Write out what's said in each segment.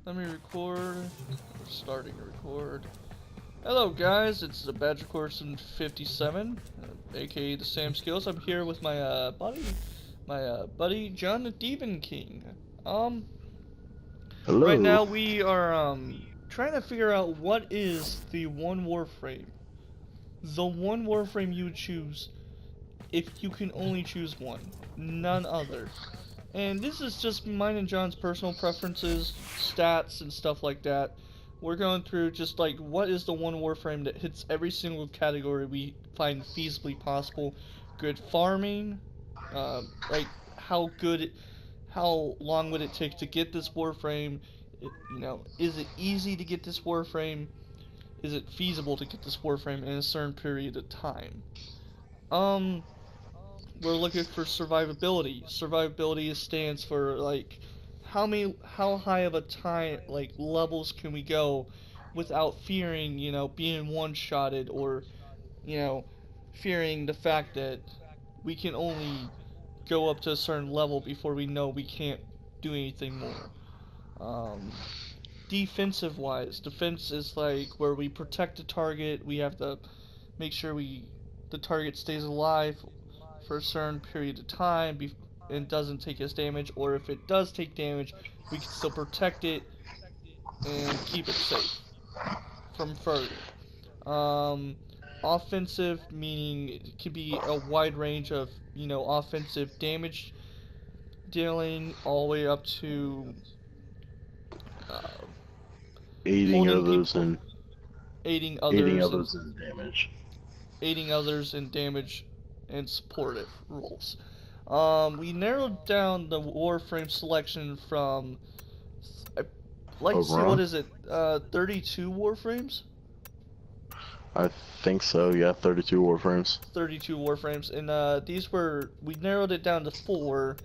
Let me record. We're starting to record. Hello guys, it's the Badger Corson 57, aka the Sam Skills. I'm here with my buddy John the Demon King. Um, right Hello. now we are trying to figure out what is the one Warframe. The one Warframe you would choose if you can only choose one, none other. And this is just mine and John's personal preferences, stats, and stuff like that. We're going through just like what is the one Warframe that hits every single category we find feasibly possible. Good farming, like how long would it take to get this Warframe? Is it easy to get this Warframe? Is it feasible to get this Warframe in a certain period of time? Um, we're looking for survivability. Survivability stands for like how high of a time like levels can we go without fearing, being one-shotted or, you know, fearing the fact that we can only go up to a certain level before we know we can't do anything more. Um, Defensive wise, defense is like where we protect the target. We have to make sure the target stays alive for a certain period of time and doesn't take us damage, or if it does take damage, we can still protect it and keep it safe from further. Um, Offensive meaning it could be a wide range of offensive damage dealing all the way up to uh, Aiding holding others people, and aiding aiding others and others in damage. aiding others in damage and supportive roles. We narrowed down the Warframe selection from, I'd like to say, what Overall, is it, 32 Warframes? I think so. Yeah, 32 warframes. 32 Warframes, and we narrowed it down to four.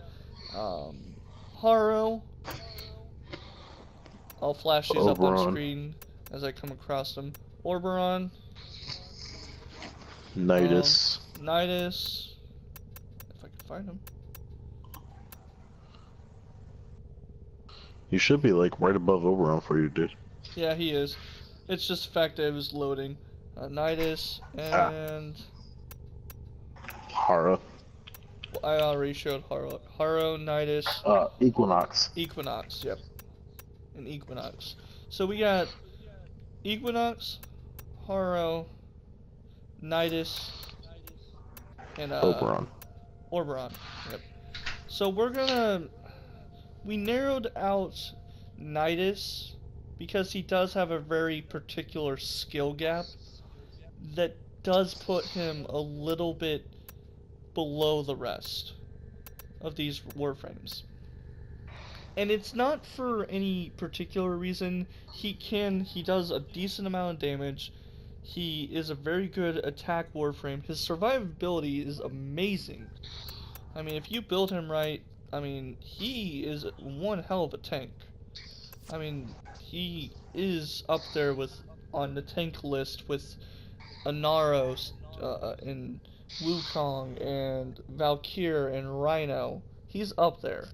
Um, Haro, I'll flash these up on Oberon, screen as I come across them. Orberon, um, Nidus. Nidus, if I can find them. You should be like right above Oberon for you, dude. Yeah, he is. It's just the fact that it was loading. Nidus, Ah, and Hara. I already showed Haro. Haro, Nidus, Equinox. Equinox, yep. And Equinox. So we got Equinox, Haro, Nidus, and Oberon. Orberon. Yep. So we narrowed out Nidus because he does have a very particular skill gap that does put him a little bit below the rest of these Warframes. And it's not for any particular reason. He does a decent amount of damage. He is a very good attack Warframe. His survivability is amazing. I mean, if you build him right, I mean, he is one hell of a tank. I mean, he is up there on the tank list with Anaros, and Wukong and Valkyr and Rhino. He's up there.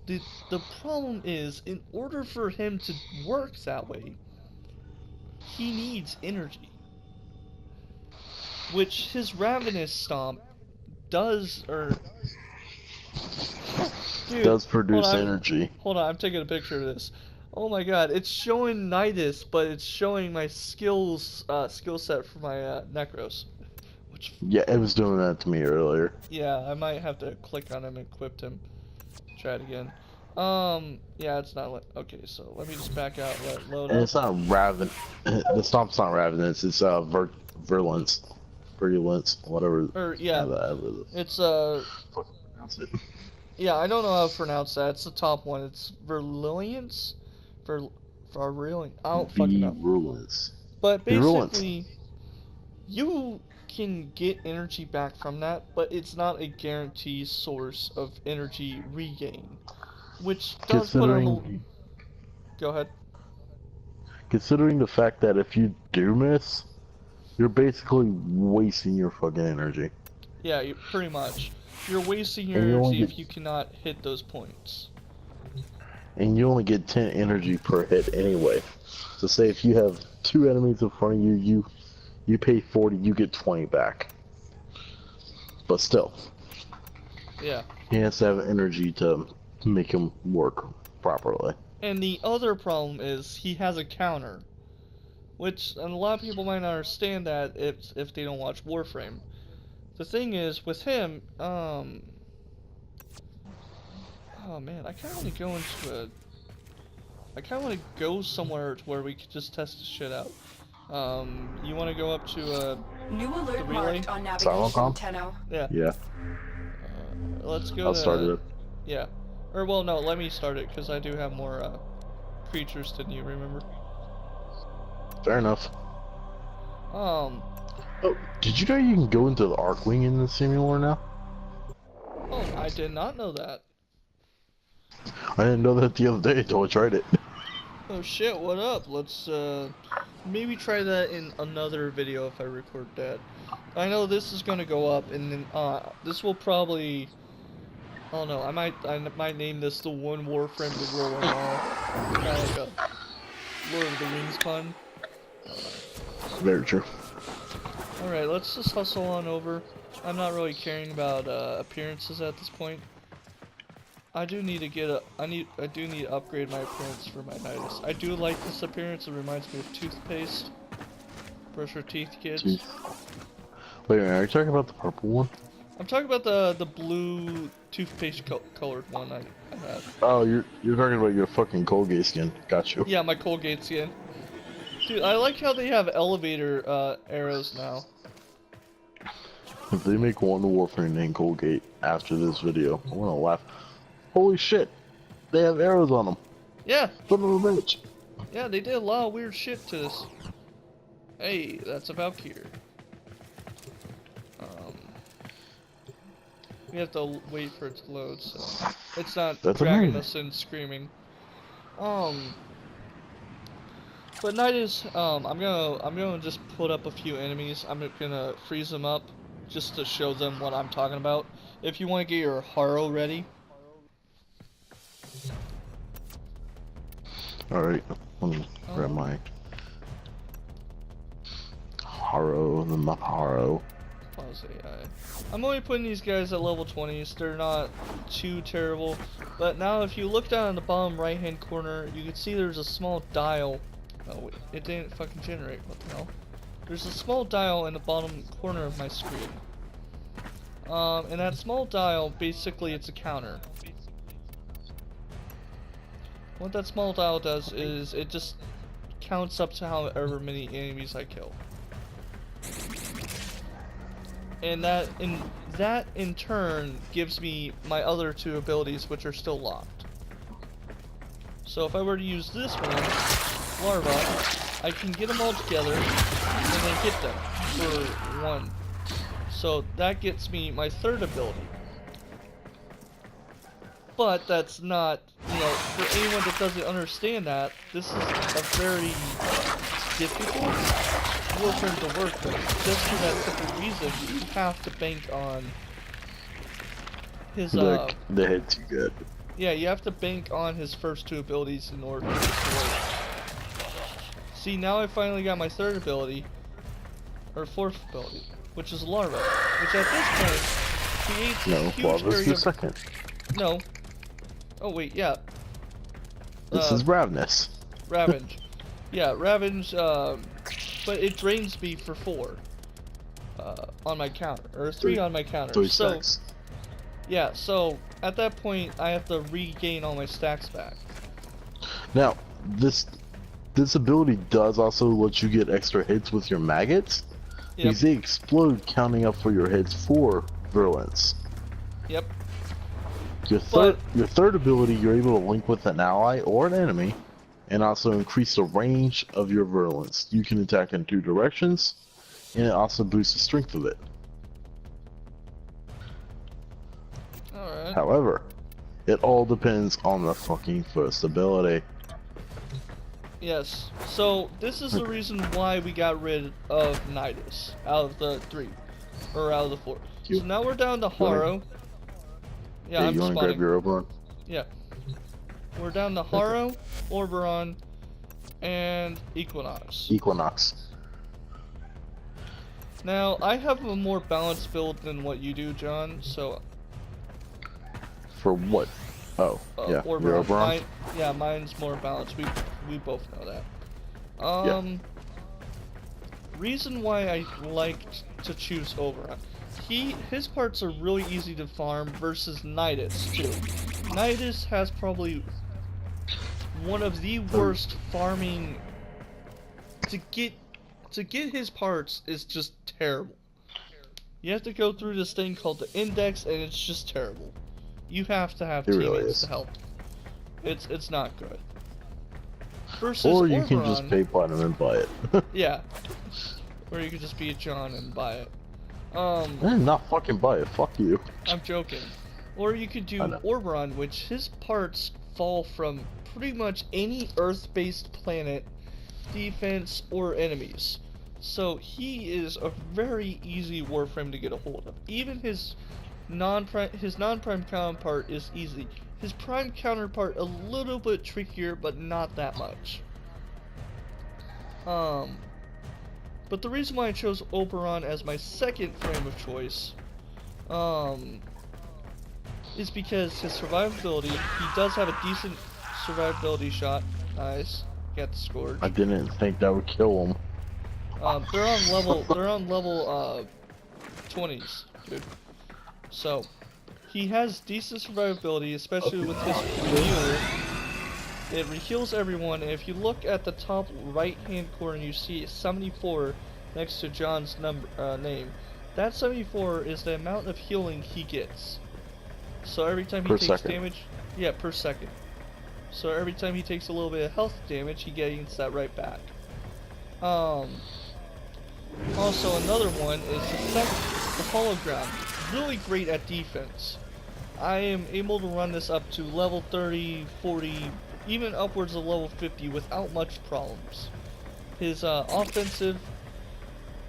The problem is, in order for him to work that way, he needs energy, which his Ravenous Stomp does, or dude, Does produce energy. hold on, I'm taking a picture of this. Oh my god, it's showing Nidus, but it's showing my skill set for my Necros. Which, Yeah, it was doing that to me earlier. yeah, I might have to click on him and equip him. Try it again. Yeah, it's not okay, so let me just back out, let it load And up. it's not Raven. The stomp's not Ravenous. It's Virulence. Virulence. Whatever. Or, yeah, it's, Pronounce it. yeah, I don't know how to pronounce that. It's the top one. It's Virulence? Virulence. I don't fucking know. Virulence. But Virulence. basically, you can get energy back from that, but it's not a guaranteed source of energy regain. Which does put him a... Go ahead. Considering the fact that if you do miss, you're basically wasting your fucking energy. Yeah, pretty much. You're wasting your And you only energy get if you cannot hit those points. and you only get 10 energy per hit anyway. So say if you have 2 enemies in front of you, you pay 40, you get 20 back. But still, Yeah. he has to have energy to make him work properly. And the other problem is he has a counter, which and a lot of people might not understand that if they don't watch Warframe. The thing is with him, oh man, I kind of want to go into a. I kind of want to go somewhere to where we could just test this shit out. You want to go up to New the alert relay? marked on Silent navigation, com? Tenno. Yeah. Yeah, Let's go I'll to. start it. Yeah. Or well, no, let me start it because I do have more creatures than you. Remember? Fair enough. Um. Oh, did you know you can go into the Arcwing in the simulator now? Oh, I did not know that. I didn't know that the other day until I tried it. Oh shit, what up? Let's maybe try that in another video if I record that. I know this is gonna go up and then this will probably I don't know, I might name this the one Warframe to roll them all. Kinda like a Lord of the Rings pun. Very true. Alright, let's just hustle on over. I'm not really caring about appearances at this point. I do need to get a. I do need to upgrade my appearance for my Nidus. I do like this appearance. It reminds me of toothpaste. Brush your teeth, kids. Jeez. Wait a minute, are you talking about the purple one? I'm talking about the blue toothpaste colored one I have. Oh, you're talking about your fucking Colgate skin. Got you. Yeah, my Colgate skin. Dude, I like how they have elevator arrows now. If they make one Warframe named Colgate after this video, I'm gonna laugh. Holy shit! They have arrows on them. Yeah. Son of a bitch. Yeah, they did a lot of weird shit to this. Hey, that's a Valkyrie. We have to wait for it to load, so it's not That's dragging amazing. us in screaming. But Nidus, I'm gonna just put up a few enemies. I'm gonna freeze them up just to show them what I'm talking about. If you want to get your Haro ready. Alright, let me grab my Haro, the Maharo. Pause AI. I'm only putting these guys at level 20s. They're not too terrible. But now if you look down in the bottom right hand corner, you can see there's a small dial. Oh wait, it didn't fucking generate. What the hell? There's a small dial in the bottom corner of my screen. And that small dial, basically it's a counter. What that small dial does is it just counts up to however many enemies I kill. And that in turn gives me my other two abilities, which are still locked. So if I were to use this one, Larva, I can get them all together and then hit them for one. So that gets me my third ability. But that's not, you know, for anyone that doesn't understand that, this is a very difficult Warframe to work with. Just for that simple reason, you have to bank on his, They hit too good. yeah, you have to bank on his first two abilities in order for this to work. See, now I finally got my third ability, or fourth ability, which is Larva, which at this point creates No, a huge Larva's area the of... second. No. Oh wait, yeah. This is Ravnus. Ravenge. Yeah, Ravenge, but it drains me for 4 on my counter, or 3 on my counter. 3 so, stacks. yeah, so at that point I have to regain all my stacks back. Now, this ability does also let you get extra hits with your maggots. Yep. Because they explode, counting up for your hits for virulence. Yep. Your third ability, you're able to link with an ally or an enemy, and also increase the range of your virulence. You can attack in 2 directions, and it also boosts the strength of it. Alright. However, it all depends on the fucking first ability. Yes. So this is the reason why we got rid of Nidus out of the 3, or out of the 4. So now we're down to Haro. Yeah, Hey, I'm you wanna spawning. grab your Oberon? Yeah. We're down to Haro, Oberon, and Equinox. Equinox. Now, I have a more balanced build than what you do, John, so... For what? Oh, yeah. Oberon. You're Oberon? Mine's more balanced. We both know that. Yeah. Reason why I like to choose Oberon. His parts are really easy to farm versus Nidus, too. Nidus has probably one of the worst farming... To get his parts is just terrible. You have to go through this thing called the index, and it's just terrible. You have to have teammates to help. It's not good. Versus or you Oberon, can just pay platinum and buy it. yeah. Or you could just be a John and buy it. Not fucking buy it. Fuck you. I'm joking. Or you could do Oberon, which his parts fall from pretty much any Earth-based planet, defense, or enemies. So he is a very easy Warframe to get a hold of. Even his non-prime counterpart is easy. His prime counterpart a little bit trickier, but not that much. But the reason why I chose Oberon as my second frame of choice, is because his survivability. He does have a decent survivability shot. Nice, got the scourge. I didn't think that would kill him. They're on level 20s, dude. So he has decent survivability, especially with his heal. It heals everyone, and if you look at the top right-hand corner, you see 74 next to John's name. That 74 is the amount of healing he gets. So every time he takes damage, per second. So every time he takes a little bit of health damage, he gains that right back. Also, another one is the hologram. Really great at defense. I am able to run this up to level 30, 40, even upwards of level 50 without much problems. His offensive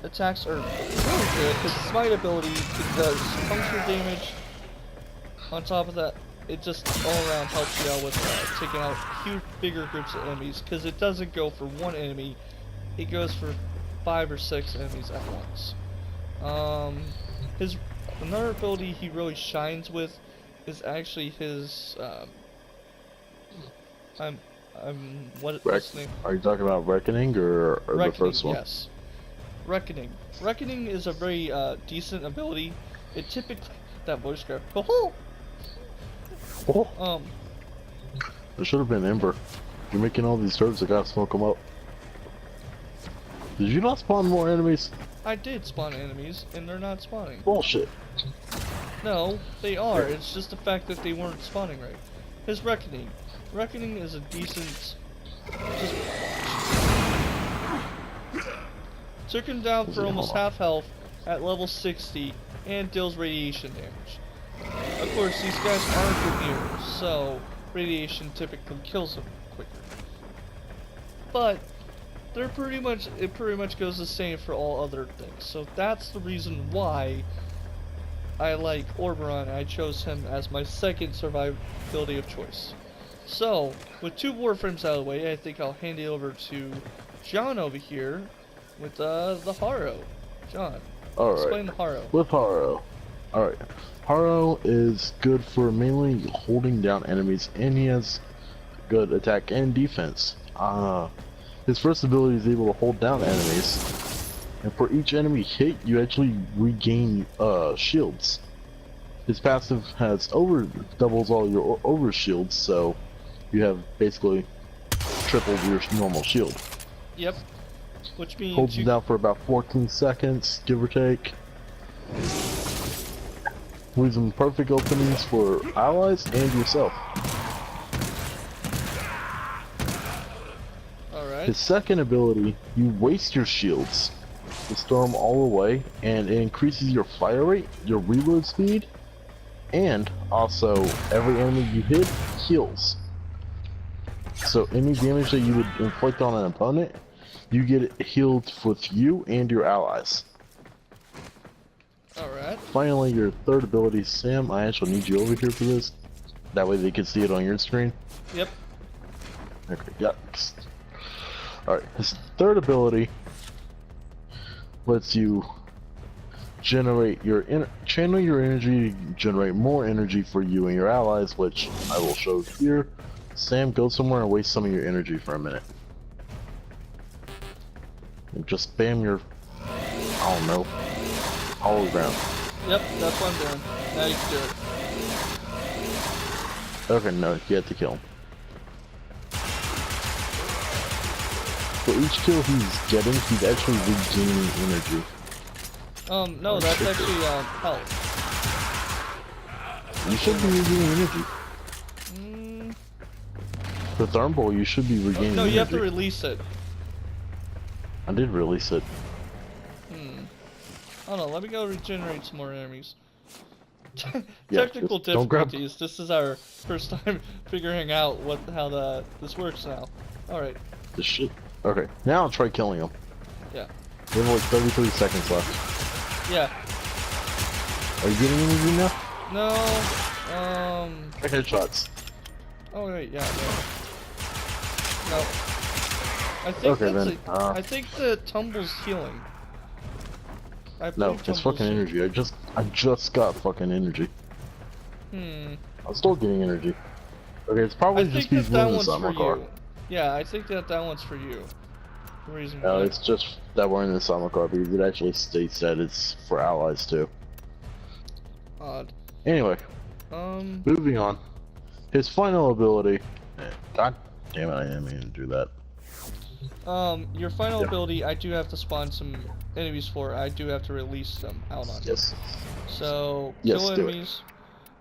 attacks are really good. His smite ability does puncture damage. On top of that, it just all around helps you out with taking out bigger groups of enemies, because it doesn't go for one enemy, it goes for 5 or 6 enemies at once. Another ability he really shines with is actually his what's his name? Are you talking about Reckoning or the first one? Yes. Reckoning. Reckoning is a very decent ability. It typically that voice crack. Oh. There should have been Ember. You're making all these turrets, I gotta smoke them up. Did you not spawn more enemies? I did spawn enemies, and they're not spawning. Bullshit. No, they are. It's just the fact that they weren't spawning right. His Reckoning. Reckoning is a decent... Just took him down for almost half health at level 60, and deals radiation damage. Of course, these guys aren't immune, so radiation typically kills them quicker. But it pretty much goes the same for all other things. So that's the reason why I like Oberon. I chose him as my second survivability of choice. So, with 2 Warframes out of the way, I think I'll hand it over to John over here with the Haro. John, explain the Haro. With Haro. Alright. Haro is good for mainly holding down enemies, and he has good attack and defense. His first ability is able to hold down enemies, and for each enemy hit, you actually regain shields. His passive has doubles all your over shields, so you have basically tripled your normal shield. Yep. Which means holds you down for about 14 seconds, give or take. Leaves them perfect openings for allies and yourself. Alright. His second ability, you waste your shields to store them all away, and it increases your fire rate, your reload speed, and also every enemy you hit heals. So any damage that you would inflict on an opponent, you get it healed with you and your allies. Alright. Finally, your third ability, Sam, I actually need you over here for this. That way they can see it on your screen. Yep. Okay, yep. Alright, his third ability lets you generate your channel your energy to generate more energy for you and your allies, which I will show here. Sam, go somewhere and waste some of your energy for a minute. And just spam your, I don't know, hologram. Yep, that's what I'm doing. Now you can do it. Okay, no, you have to kill him. For each kill he's getting, he's actually regaining energy. No, that's actually, health. You should be regaining energy. The thermal, you should be regaining No, energy. you have to release it. I did release it. Oh no, let me go regenerate some more enemies. Yeah, Technical don't grab- difficulties. This is our first time figuring out how this works now. Alright. This shit. Okay, now I'll try killing him. Yeah. We have like 33 seconds left. Yeah. Are you getting energy now? No. Headshots. Oh wait, yeah. No. I think Okay, that's then, I think the tumble's healing. I No, believe it's tumble's fucking healing. energy. I just got fucking energy. I'm still getting energy. Okay, it's probably I just think people that in the one's for summer car. you. Yeah, I think that one's for you. The reason No, why. it's just that we're in the summer car because it actually states that it's for allies too. Odd. Anyway, moving on. His final ability. God damn it! I didn't mean to do that. Your final ability, I do have to spawn some enemies for. I do have to release them out on you. Yes. So, Yes, kill do enemies,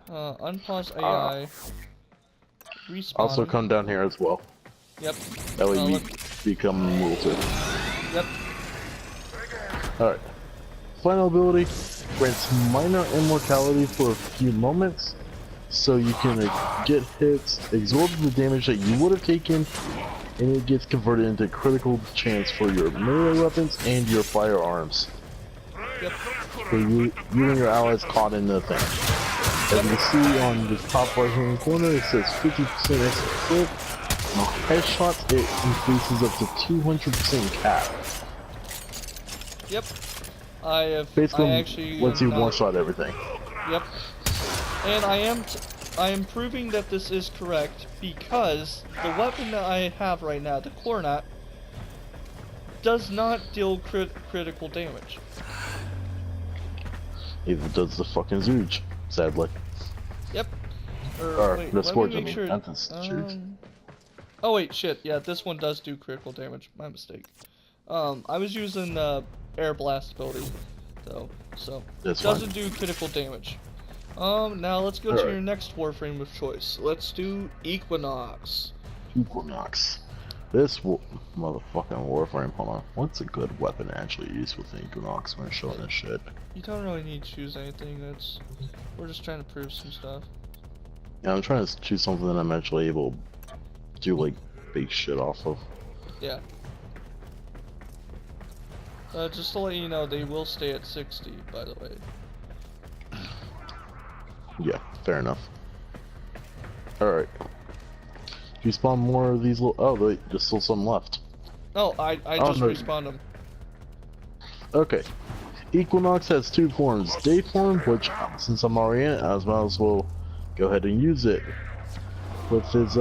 unpause AI, respawn Also, them. come down here as well. Yep. That way we Look. become immortal too. Yep. Alright. Final ability grants minor immortality for a few moments, so you can get hits, absorb the damage that you would have taken, and it gets converted into critical chance for your melee weapons and your firearms. Yep. So you and your allies caught in the thing. As you can see on the top right hand corner, it says 50% extra crit. On headshots, it increases up to 200% cap. Yep. I Basically, actually lets you am not- one-shot everything. Yep. And I am proving that this is correct because the weapon that I have right now, the Cornet, does not deal critical damage. Neither does the fucking Zooge, sadly. Yep. Or Wait, the let me Scourge, I make mean, sure. not the Zooge. Oh wait, shit. Yeah, this one does do critical damage. My mistake. I was using the air blast ability, though, so That's doesn't fine. do critical damage. Now let's go to Alright. your next Warframe of choice. Let's do Equinox. Equinox. This motherfucking Warframe, hold on. What's a good weapon to actually use with Equinox when showing this shit? You don't really need to choose anything. We're just trying to prove some stuff. Yeah, I'm trying to choose something that I'm actually able to do, like, big shit off of. Yeah. Just to let you know, they will stay at 60, by the way. Yeah, fair enough. Alright. You spawn more of these little. Oh, wait, there's still some left. Oh, I Oh, just no. respawned them. Okay. Equinox has two forms. Day form, which, since I'm already in it, I might as well go ahead and use it. With his,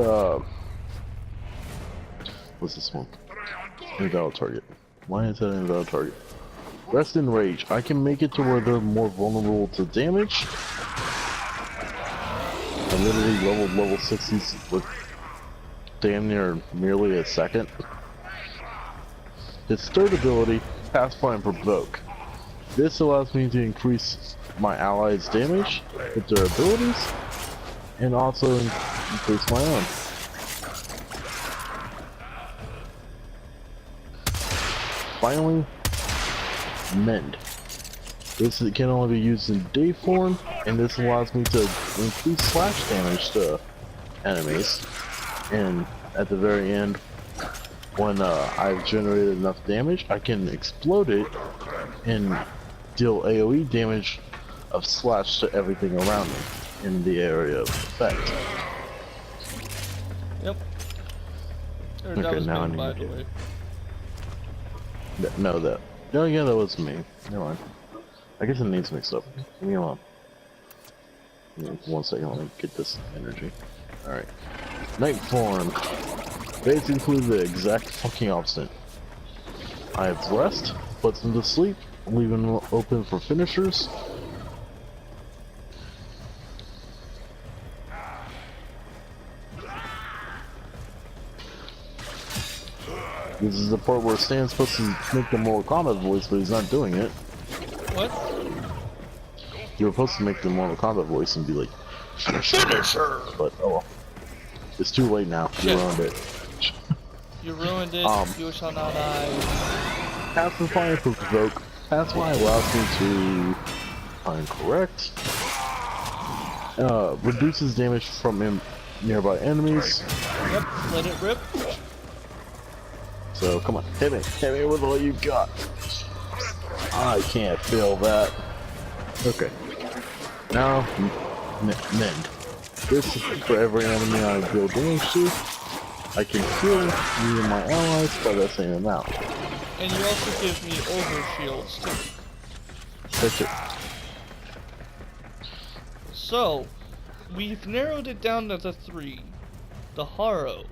what's this one? Invalid target. Why is that an invalid target? Rest in Rage. I can make it to where they're more vulnerable to damage. I literally leveled level 60s with damn near merely a second. His third ability, Pacify and Provoke. This allows me to increase my allies' damage with their abilities, and also increase my own. Finally, Mend. This can only be used in day form, and this allows me to increase slash damage to enemies. And at the very end, when I've generated enough damage, I can explode it and deal AoE damage of slash to everything around me in the area of effect. Or that Okay, was now I me, need by to the get... way. No, that... No, yeah, that was me. Never mind. I guess it needs mixed up. Leave me alone. 1 second, let me get this energy. Alright. Night form. Basically the exact fucking opposite. I have rest, puts them to sleep, leaving them open for finishers. This is the part where Stan's supposed to make the Mortal Kombat voice, but he's not doing it. What? You were supposed to make the Mortal Kombat voice and be like, finisher! But, oh well. It's too late now. You ruined it. You ruined it. You shall not die. Pacify and provoke. Pacify allows me to find correct. Reduces damage from nearby enemies. Yep, let it rip. So come on, hit me with all you got. I can't feel that. Okay. Now, mend. This is for every enemy I deal damage to. I can heal me and my allies by that same amount. And you also give me over shields too. That's it. So, we've narrowed it down to the 3. The Haro.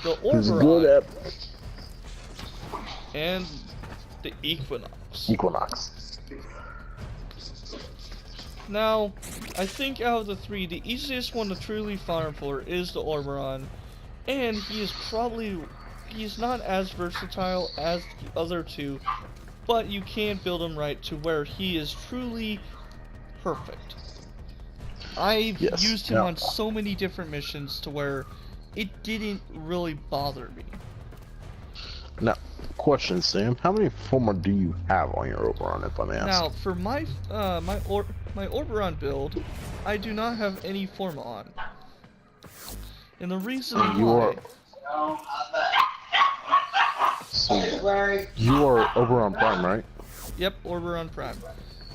The Who's good Oberon. at And the Equinox. Equinox. Now, I think out of the 3, the easiest one to truly farm for is the Oberon. And he's not as versatile as the other 2, but you can build him right to where he is truly perfect. I've used him on so many different missions to where it didn't really bother me. Now, question, Sam. How many former do you have on your Oberon, if I may ask? Now, for my my Oberon build, I do not have any Forma on. And the reason why... You are Oberon Prime, right? Yep, Oberon Prime.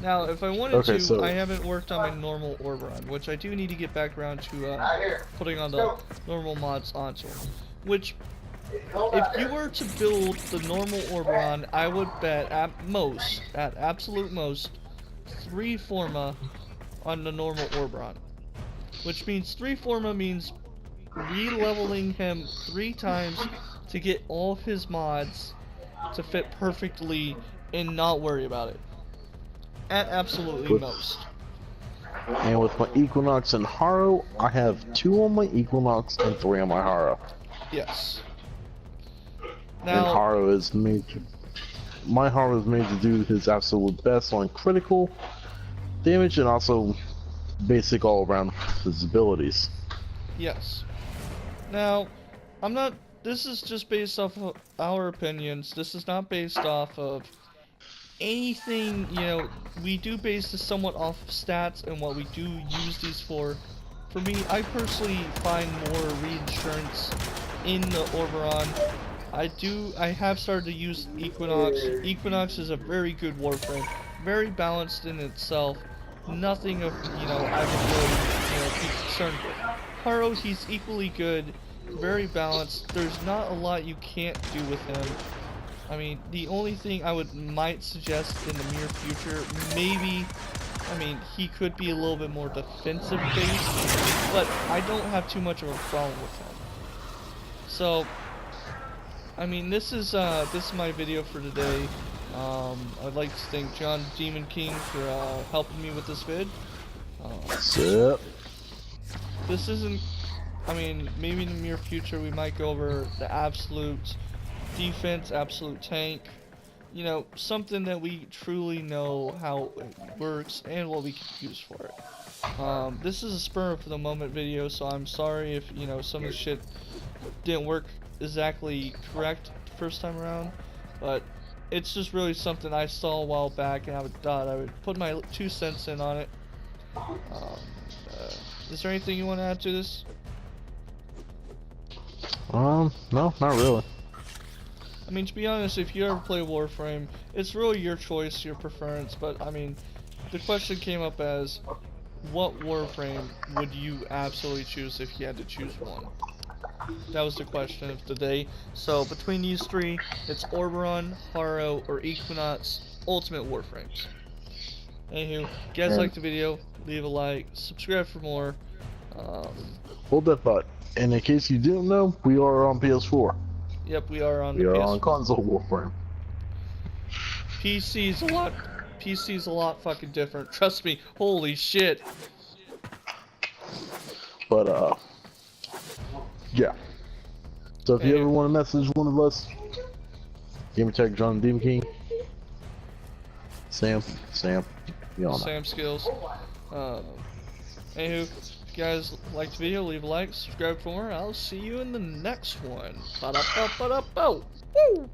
Now, if I wanted to, I haven't worked on my normal Oberon, which I do need to get back around to putting on the normal mods onto him. Which, if you were to build the normal Oberon, I would bet at absolute most, 3 Forma on the normal Oberon. Which means 3 Forma means re-leveling him 3 times to get all of his mods to fit perfectly and not worry about it. At absolutely most. And with my Equinox and Haro, I have 2 on my Equinox and 3 on my Haro. Yes. Now, and Haro is made to... My Haro is made to do his absolute best on critical damage and also basic all-around his abilities. Yes. Now, this is just based off of our opinions. This is not based off of anything, you know, we do base this somewhat off of stats and what we do use these for. For me, I personally find more reinsurance in the Oberon. I have started to use Equinox. Equinox is a very good Warframe. Very balanced in itself. Nothing of, you know, I would really, be concerned with. Haro, he's equally good. Very balanced. There's not a lot you can't do with him. I mean, the only thing I might suggest in the near future, maybe, I mean, he could be a little bit more defensive based, but I don't have too much of a problem with him. So, I mean, this is my video for today. I'd like to thank John Demon King for helping me with this vid. This isn't, I mean, maybe in the near future we might go over the absolute defense, absolute tank, you know, something that we truly know how it works and what we can use for it. This is a spur for the moment video, so I'm sorry if, you know, some of the shit didn't work exactly correct the first time around, but it's just really something I saw a while back and I thought I would put my 2 cents in on it. Is there anything you want to add to this? No, not really. I mean, to be honest, if you ever play Warframe, it's really your choice, your preference, but I mean, the question came up as, what Warframe would you absolutely choose if you had to choose one? That was the question of the day. So between these three, it's Oberon, Haro, or Equinox Ultimate Warframes. Anywho, if you guys And like the video, leave a like, subscribe for more. Um, hold that thought. And in case you didn't know, we are on PS4. yep, we are on the We are on PS4. console Warframe. PC's a lot. PC's a lot fucking different. Trust me. Holy shit. But yeah. So if you ever Anywho, want to message one of us, Gamertech John Demon King, Sam, you all know. Sam Skills. Anywho, if you guys liked the video, leave a like, subscribe for more. I'll see you in the next one. Ba-da-ba-ba-da-bo. Woo!